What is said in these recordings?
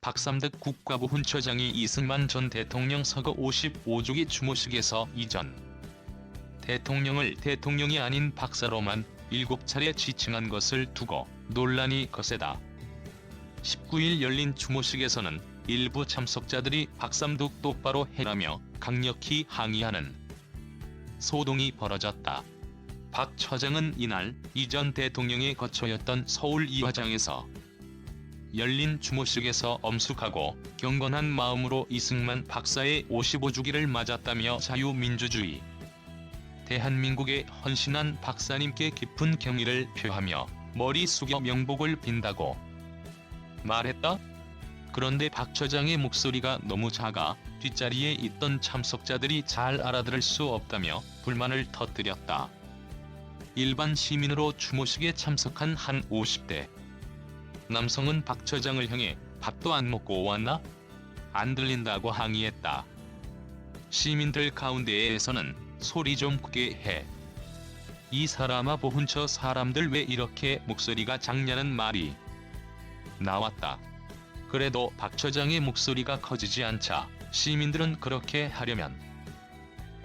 박삼득 국가보훈처장이 이승만 전 대통령 서거 55주기 추모식에서 이 전 대통령을 대통령이 아닌 박사로만 7차례 지칭한 것을 두고 논란이 거세다. 19일 열린 추모식에서는 일부 참석자들이 박삼득 똑바로 해라며 강력히 항의하는 소동이 벌어졌다. 박 처장은 이날 이 전 대통령의 거처였던 서울 이화장에서 열린 추모식에서 엄숙하고 경건한 마음으로 이승만 박사의 55주기를 맞았다며 자유민주주의 대한민국에 헌신한 박사님께 깊은 경의를 표하며 머리 숙여 명복을 빈다고 말했다. 그런데 박 처장의 목소리가 너무 작아 뒷자리에 있던 참석자들이 잘 알아들을 수 없다며 불만을 터뜨렸다. 일반 시민으로 추모식에 참석한 한 50대 남성은 박 처장을 향해 밥도 안 먹고 왔나? 안 들린다고 항의했다. 시민들 가운데에서는 소리 좀 크게 해. 이 사람아 보훈처 사람들 왜 이렇게 목소리가 작냐는 말이 나왔다. 그래도 박 처장의 목소리가 커지지 않자 시민들은 그렇게 하려면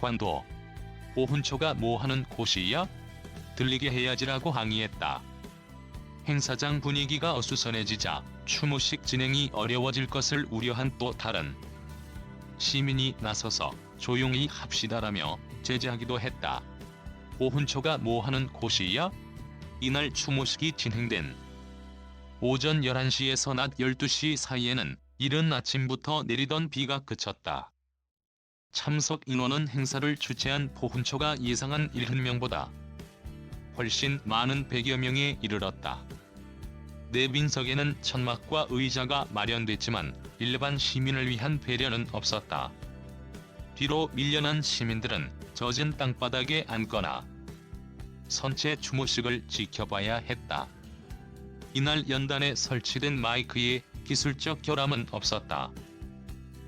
관도 보훈처가 뭐하는 곳이야? 들리게 해야지라고 항의했다. 행사장 분위기가 어수선해지자 추모식 진행이 어려워질 것을 우려한 또 다른 시민이 나서서 조용히 합시다라며 제지하기도 했다. 보훈처가 뭐하는 곳이야? 이날 추모식이 진행된 오전 11시에서 낮 12시 사이에는 이른 아침부터 내리던 비가 그쳤다. 참석 인원은 행사를 주최한 보훈처가 예상한 70명보다 훨씬 많은 100여 명에 이르렀다. 내빈석에는 천막과 의자가 마련됐지만 일반 시민을 위한 배려는 없었다. 뒤로 밀려난 시민들은 젖은 땅바닥에 앉거나 선체 추모식을 지켜봐야 했다. 이날 연단에 설치된 마이크에 기술적 결함은 없었다.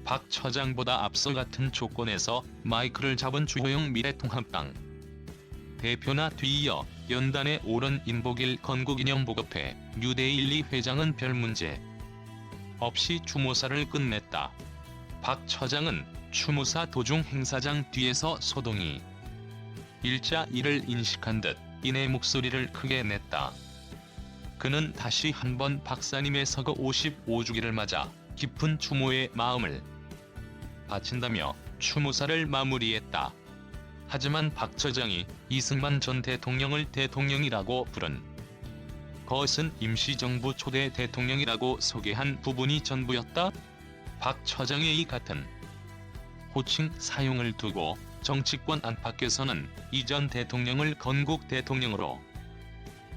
박 처장보다 앞서 같은 조건에서 마이크를 잡은 주호영 미래통합당 대표나 뒤이어 연단에 오른 인복일 건국기념보급회 뉴데일리 회장은 별 문제 없이 추모사를 끝냈다. 박 처장은 추모사 도중 행사장 뒤에서 소동이 일자 이를 인식한 듯 이내 목소리를 크게 냈다. 그는 다시 한번 박사님의 서거 55주기를 맞아 깊은 추모의 마음을 바친다며 추모사를 마무리했다. 하지만 박 처장이 이승만 전 대통령을 대통령이라고 부른 것은 임시정부 초대 대통령이라고 소개한 부분이 전부였다. 박 처장의 이 같은 호칭 사용을 두고 정치권 안팎에서는 이 전 대통령을 건국 대통령으로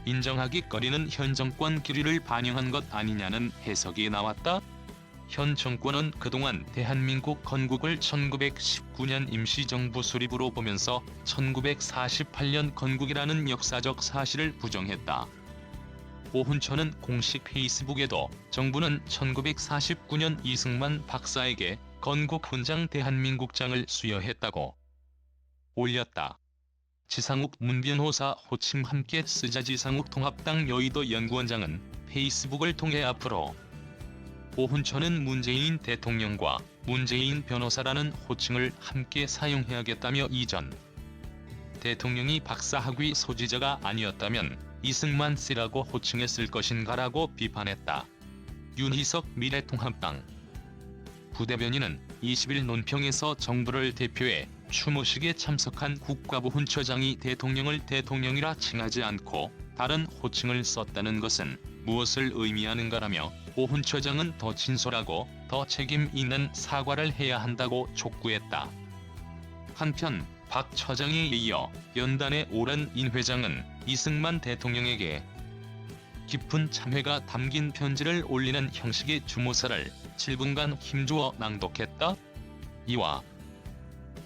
인정하기 꺼리는 현 정권 기류를 반영한 것 아니냐는 해석이 나왔다. 현 정권은 그동안 대한민국 건국을 1919년 임시정부 수립으로 보면서 1948년 건국이라는 역사적 사실을 부정했다. 보훈처는 공식 페이스북에도 정부는 1949년 이승만 박사에게 건국 훈장 대한민국장을 수여했다고 올렸다. 지상욱 문변호사 호칭 함께 쓰자. 지상욱 통합당 여의도 연구원장은 페이스북을 통해 앞으로 보훈처는 문재인 대통령과 문재인 변호사라는 호칭을 함께 사용해야겠다며 이 전 대통령이 박사 학위 소지자가 아니었다면 이승만 씨라고 호칭했을 것인가라고 비판했다. 윤희석 미래통합당 부대변인은 20일 논평에서 정부를 대표해 추모식에 참석한 국가보훈처장이 대통령을 대통령이라 칭하지 않고 다른 호칭을 썼다는 것은 무엇을 의미하는가라며 보훈처장은 더 진솔하고 더 책임 있는 사과를 해야 한다고 촉구했다. 한편 박 처장에 이어 연단에 오른 인 회장은 이승만 대통령에게 깊은 참회가 담긴 편지를 올리는 형식의 추모사를 7분간 힘주어 낭독했다. 이와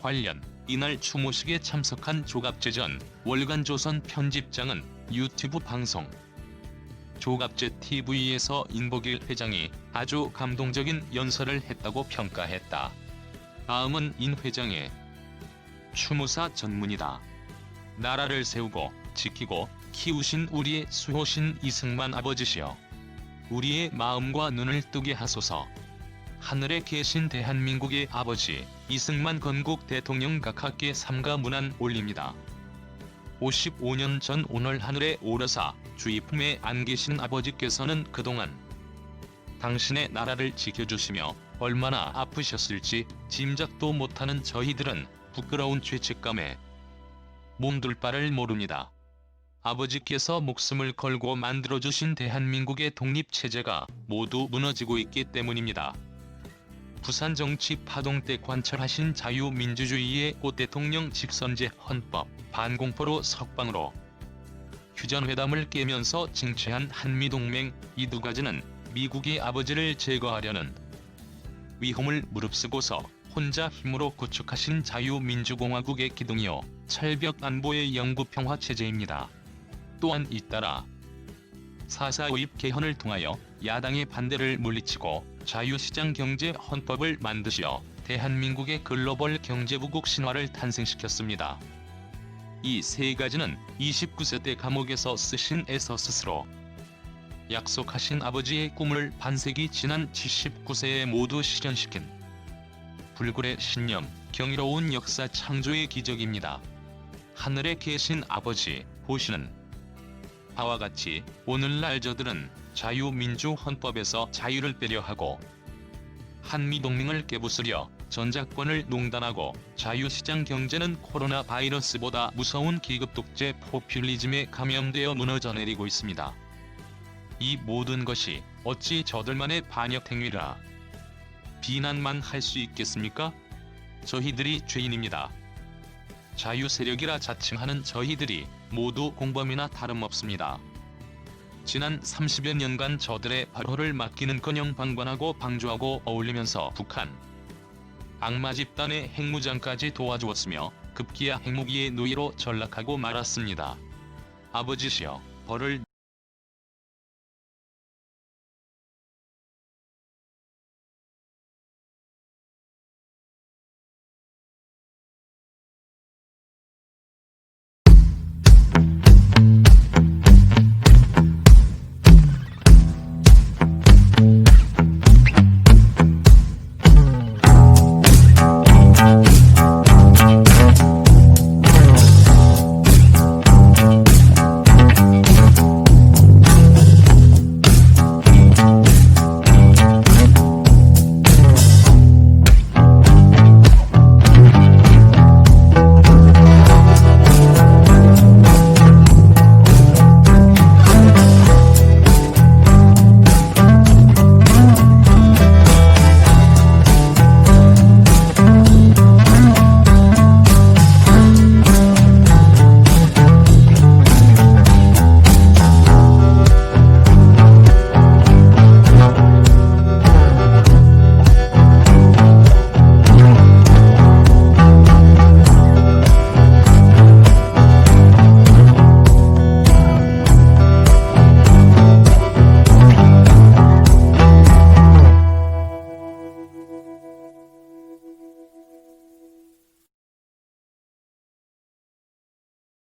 관련 이날 추모식에 참석한 조갑재 전 월간조선 편집장은 유튜브 방송 조갑재 TV에서 인복일 회장이 아주 감동적인 연설을 했다고 평가했다. 다음은 인 회장의 추모사 전문이다. 나라를 세우고 지키고 키우신 우리의 수호신 이승만 아버지시여. 우리의 마음과 눈을 뜨게 하소서. 하늘에 계신 대한민국의 아버지 이승만 건국 대통령 각하께 삼가 문안 올립니다. 55년 전 오늘 하늘에 오르사 주의 품에 안 계신 아버지께서는 그동안 당신의 나라를 지켜주시며 얼마나 아프셨을지 짐작도 못하는 저희들은 부끄러운 죄책감에 몸둘 바를 모릅니다. 아버지께서 목숨을 걸고 만들어주신 대한민국의 독립체제가 모두 무너지고 있기 때문입니다. 부산 정치 파동 때 관철하신 자유민주주의의 꽃 대통령 직선제 헌법 반공포로 석방으로 휴전회담을 깨면서 쟁취한 한미동맹, 이 두 가지는 미국의 아버지를 제거하려는 위험을 무릅쓰고서 혼자 힘으로 구축하신 자유민주공화국의 기둥이요 철벽 안보의 영구평화체제입니다. 또한 잇따라 4.4 도입 개헌을 통하여 야당의 반대를 물리치고 자유시장 경제 헌법을 만드시어 대한민국의 글로벌 경제부국 신화를 탄생시켰습니다. 이 세 가지는 29세 때 감옥에서 쓰신 애서 스스로 약속하신 아버지의 꿈을 반세기 지난 79세에 모두 실현시킨 불굴의 신념, 경이로운 역사 창조의 기적입니다. 하늘에 계신 아버지 보시는 바와 같이 오늘날 저들은 자유민주헌법에서 자유를 빼려하고 한미동맹을 깨부수려 전작권을 농단하고 자유시장 경제는 코로나 바이러스보다 무서운 기급독재 포퓰리즘에 감염되어 무너져 내리고 있습니다. 이 모든 것이 어찌 저들만의 반역 행위라 비난만 할 수 있겠습니까? 저희들이 죄인입니다. 자유세력이라 자칭하는 저희들이 모두 공범이나 다름없습니다. 지난 30여 년간 저들의 발호를 막기는커녕 방관하고 방조하고 어울리면서 북한 악마 집단의 핵무장까지 도와주었으며 급기야 핵무기의 노예로 전락하고 말았습니다. 아버지시여 벌을